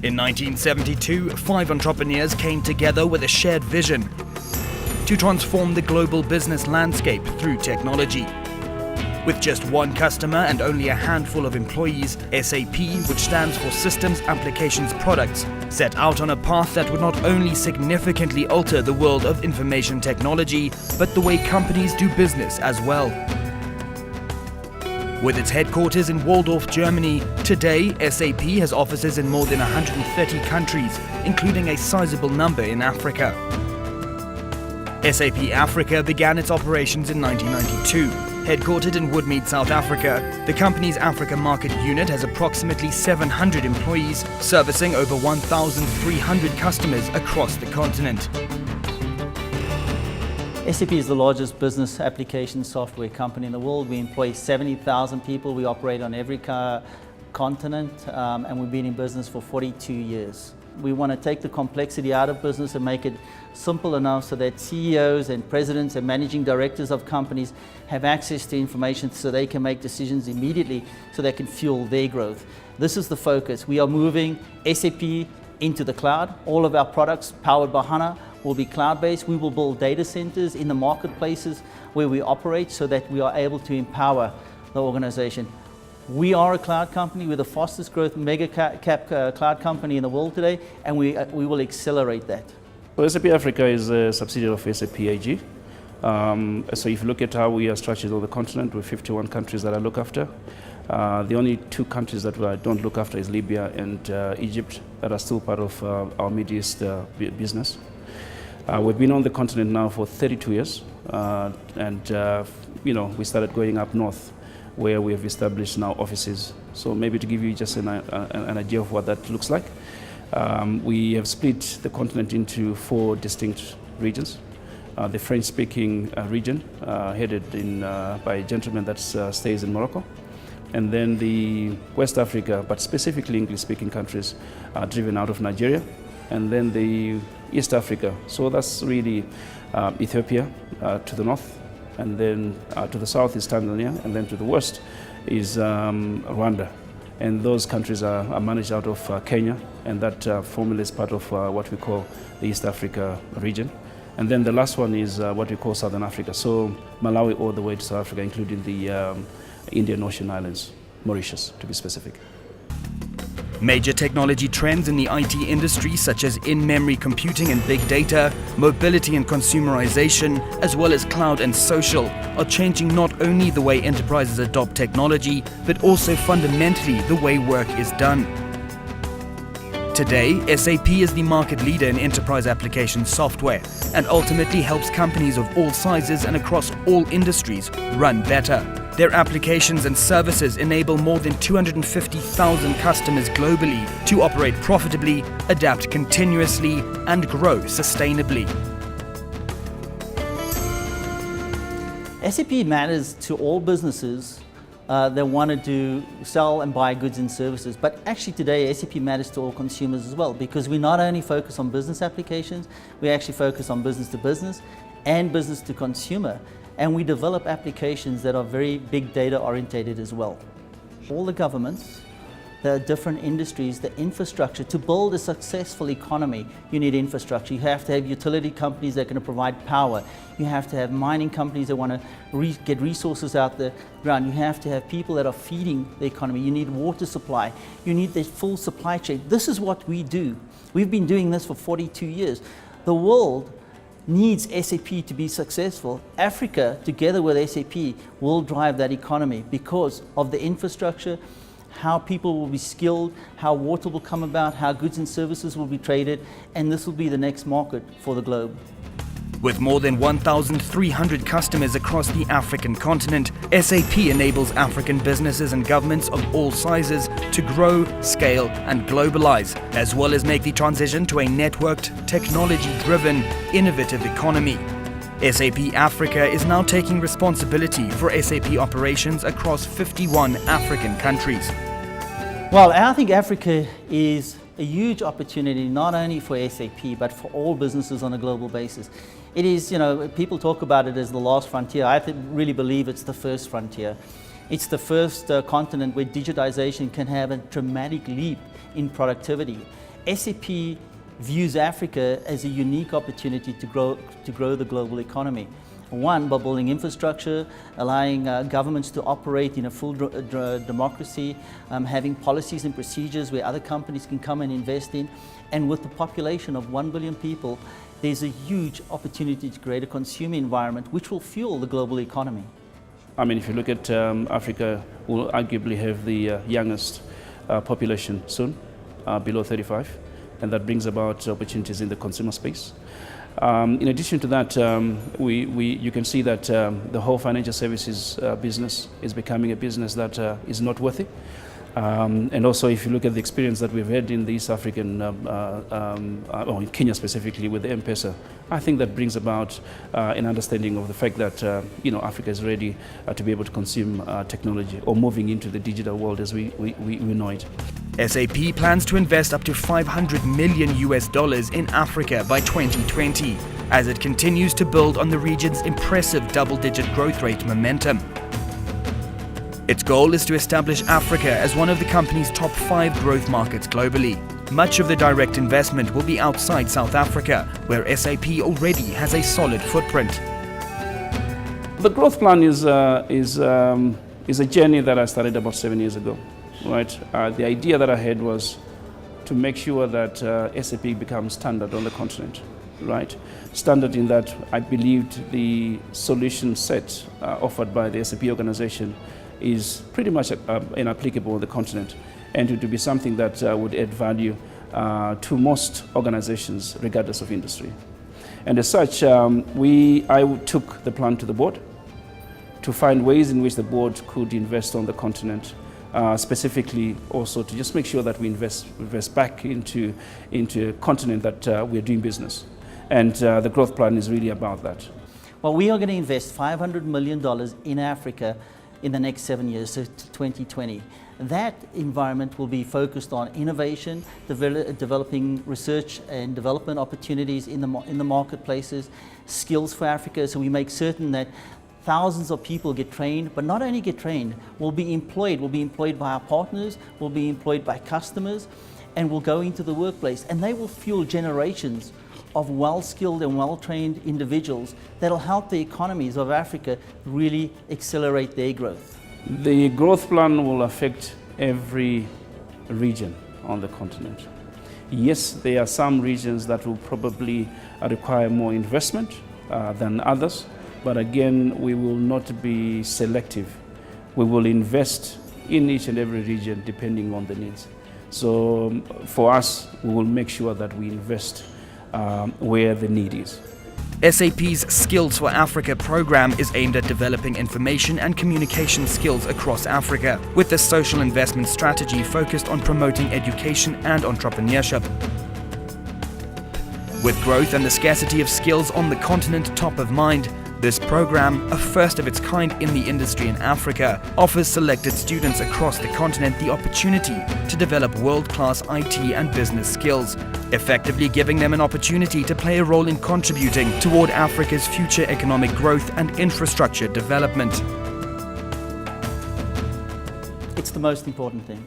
In 1972, 5 entrepreneurs came together with a shared vision to transform the global business landscape through technology. With just one customer and only a handful of employees, SAP, which stands for Systems, Applications, Products, set out on a path that would not only significantly alter the world of information technology, but the way companies do business as well. With its headquarters in Waldorf, Germany, today SAP has offices in more than 130 countries, including a sizable number in Africa. SAP Africa began its operations in 1992. Headquartered in Woodmead, South Africa, the company's Africa market unit has approximately 700 employees, servicing over 1,300 customers across the continent. SAP is the largest business application software company in the world. We employ 70,000 people. We operate on every continent, and we've been in business for 42 years. We want to take the complexity out of business and make it simple enough so that CEOs and presidents and managing directors of companies have access to information so they can make decisions immediately so they can fuel their growth. This is the focus. We are moving SAP into the cloud. All of our products powered by HANA will be cloud-based. We will build data centers in the marketplaces where we operate so that we are able to empower the organization. We are a cloud company. We're the fastest growth mega cap cloud company in the world today, and we will accelerate that. Well, SAP Africa is a subsidiary of SAP AG. So if you look at how we are structured on the continent, with 51 countries that I look after. The only 2 countries that I don't look after is Libya and Egypt, that are still part of our Middle East business. We've been on the continent now for 32 years, and we started going up north, where we have established now offices. So maybe to give you just an idea of what that looks like, we have split the continent into 4 distinct regions. The French-speaking region, headed by a gentleman that stays in Morocco. And then the West Africa, but specifically English-speaking countries, driven out of Nigeria. And then the East Africa, so that's really Ethiopia to the north, and then to the south is Tanzania, and then to the west is Rwanda. And those countries are managed out of Kenya, and that formula is part of what we call the East Africa region. And then the last one is what we call Southern Africa, so Malawi all the way to South Africa, including the Indian Ocean Islands, Mauritius to be specific. Major technology trends in the IT industry, such as in-memory computing and big data, mobility and consumerization, as well as cloud and social, are changing not only the way enterprises adopt technology, but also fundamentally the way work is done. Today, SAP is the market leader in enterprise application software and ultimately helps companies of all sizes and across all industries run better. Their applications and services enable more than 250,000 customers globally to operate profitably, adapt continuously, and grow sustainably. SAP matters to all businesses that want to sell and buy goods and services. But actually today, SAP matters to all consumers as well, because we not only focus on business applications, we actually focus on business to business and business to consumer. And we develop applications that are very big data orientated as well. All the governments, the different industries, the infrastructure, to build a successful economy, you need infrastructure. You have to have utility companies that are going to provide power. You have to have mining companies that want to get resources out the ground. You have to have people that are feeding the economy. You need water supply. You need the full supply chain. This is what we do. We've been doing this for 42 years. The world needs SAP to be successful. Africa, together with SAP, will drive that economy because of the infrastructure, how people will be skilled, how water will come about, how goods and services will be traded, and this will be the next market for the globe. With more than 1,300 customers across the African continent, SAP enables African businesses and governments of all sizes to grow, scale, and globalize, as well as make the transition to a networked, technology-driven, innovative economy. SAP Africa is now taking responsibility for SAP operations across 51 African countries. Well, I think Africa is a huge opportunity not only for SAP but for all businesses on a global basis. It is, people talk about it as the last frontier. I really believe it's the first frontier. It's the first continent where digitization can have a dramatic leap in productivity. SAP views Africa as a unique opportunity to grow the global economy. One, by building infrastructure, allowing governments to operate in a full democracy, having policies and procedures where other companies can come and invest in. And with the population of 1 billion people, there's a huge opportunity to create a consumer environment which will fuel the global economy. I mean, if you look at Africa, will arguably have the youngest population soon, below 35, and that brings about opportunities in the consumer space. In addition to that, you can see that the whole financial services business is becoming a business that is noteworthy. And also, if you look at the experience that we've had in the East African, or in Kenya specifically with the M-Pesa, I think that brings about an understanding of the fact that Africa is ready to be able to consume technology, or moving into the digital world as we know it. SAP plans to invest up to $500 million in Africa by 2020, as it continues to build on the region's impressive double-digit growth rate momentum. Its goal is to establish Africa as one of the company's top 5 growth markets globally. Much of the direct investment will be outside South Africa, where SAP already has a solid footprint. The growth plan is a journey that I started about 7 years ago. Right. The idea that I had was to make sure that SAP becomes standard on the continent. Right, standard in that I believed the solution set offered by the SAP organization is pretty much inapplicable on the continent, and to be something that would add value to most organizations regardless of industry. And as such, I took the plan to the board to find ways in which the board could invest on the continent, specifically also to just make sure that we invest back into a continent that we're doing business. And the growth plan is really about that. Well, we are going to invest $500 million in Africa in the next 7 years, so to 2020. That environment will be focused on innovation, developing research and development opportunities in the marketplaces, skills for Africa, so we make certain that thousands of people get trained, but not only get trained, will be employed by our partners, will be employed by customers, and will go into the workplace, and they will fuel generations of well-skilled and well-trained individuals that will help the economies of Africa really accelerate their growth. The growth plan will affect every region on the continent. Yes, there are some regions that will probably require more investment than others, but again, we will not be selective. We will invest in each and every region depending on the needs. So for us, we will make sure that we invest where the need is. SAP's Skills for Africa program is aimed at developing information and communication skills across Africa, with the social investment strategy focused on promoting education and entrepreneurship. With growth and the scarcity of skills on the continent top of mind, this program, a first of its kind in the industry in Africa, offers selected students across the continent the opportunity to develop world-class IT and business skills, effectively giving them an opportunity to play a role in contributing toward Africa's future economic growth and infrastructure development. It's the most important thing.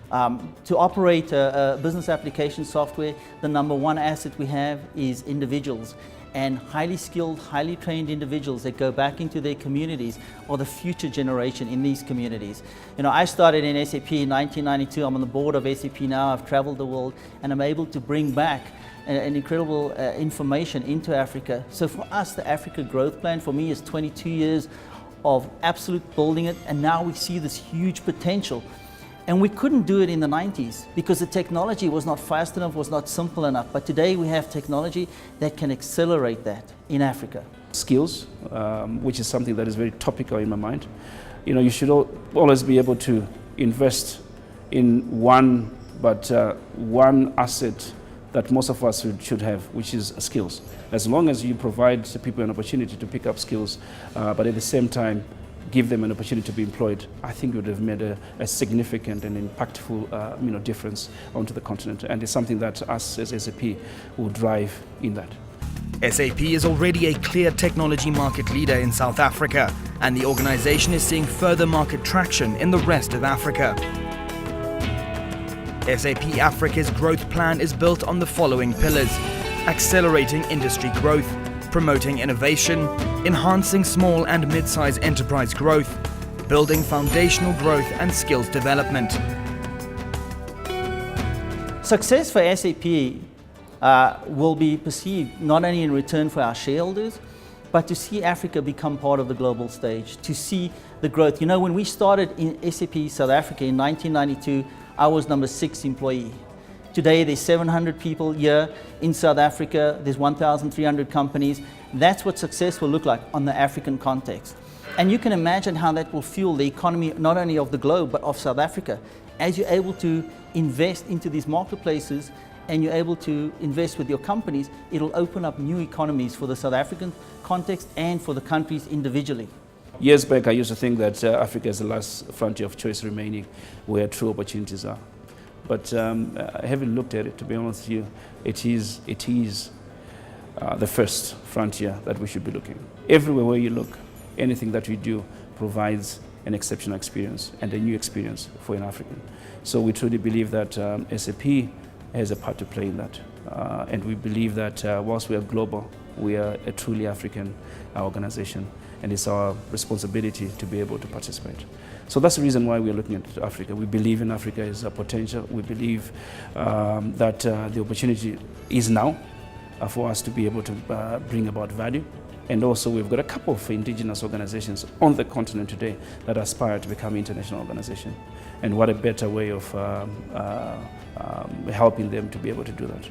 To operate a business application software, the number one asset we have is individuals. And highly skilled, highly trained individuals that go back into their communities are the future generation in these communities. You know, I started in SAP in 1992. I'm on the board of SAP now. I've traveled the world, and I'm able to bring back an incredible information into Africa. So for us, the Africa Growth Plan for me is 22 years of absolute building it, and now we see this huge potential. And we couldn't do it in the 90s because the technology was not fast enough, was not simple enough. But today we have technology that can accelerate that in Africa. Skills, which is something that is very topical in my mind. You know, you should always be able to invest in one asset that most of us should have, which is skills. As long as you provide people an opportunity to pick up skills, but at the same time, give them an opportunity to be employed, I think it would have made a significant and impactful difference onto the continent. And it's something that us as SAP will drive in that. SAP is already a clear technology market leader in South Africa, and the organization is seeing further market traction in the rest of Africa. SAP Africa's growth plan is built on the following pillars: accelerating industry growth, promoting innovation, enhancing small and mid-sized enterprise growth, building foundational growth and skills development. Success for SAP will be perceived not only in return for our shareholders, but to see Africa become part of the global stage, to see the growth. You know, when we started in SAP South Africa in 1992, I was number 6 employee. Today there's 700 people here in South Africa, there's 1,300 companies. That's what success will look like on the African context. And you can imagine how that will fuel the economy not only of the globe, but of South Africa. As you're able to invest into these marketplaces and you're able to invest with your companies, it'll open up new economies for the South African context and for the countries individually. Years back, I used to think that Africa is the last frontier of choice remaining where true opportunities are. But having looked at it, to be honest with you, it is the first frontier that we should be looking. Everywhere where you look, anything that we do provides an exceptional experience and a new experience for an African. So we truly believe that SAP has a part to play in that. And we believe that whilst we are global, we are a truly African organization, and it's our responsibility to be able to participate. So that's the reason why we're looking at Africa. We believe in Africa as a potential. We believe that the opportunity is now for us to be able to bring about value. And also we've got a couple of indigenous organizations on the continent today that aspire to become international organizations. And what a better way of helping them to be able to do that.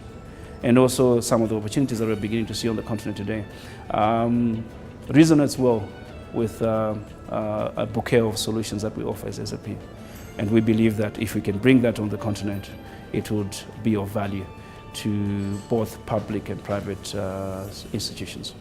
And also some of the opportunities that we're beginning to see on the continent today resonates well with a bouquet of solutions that we offer as SAP. And we believe that if we can bring that on the continent, it would be of value to both public and private institutions.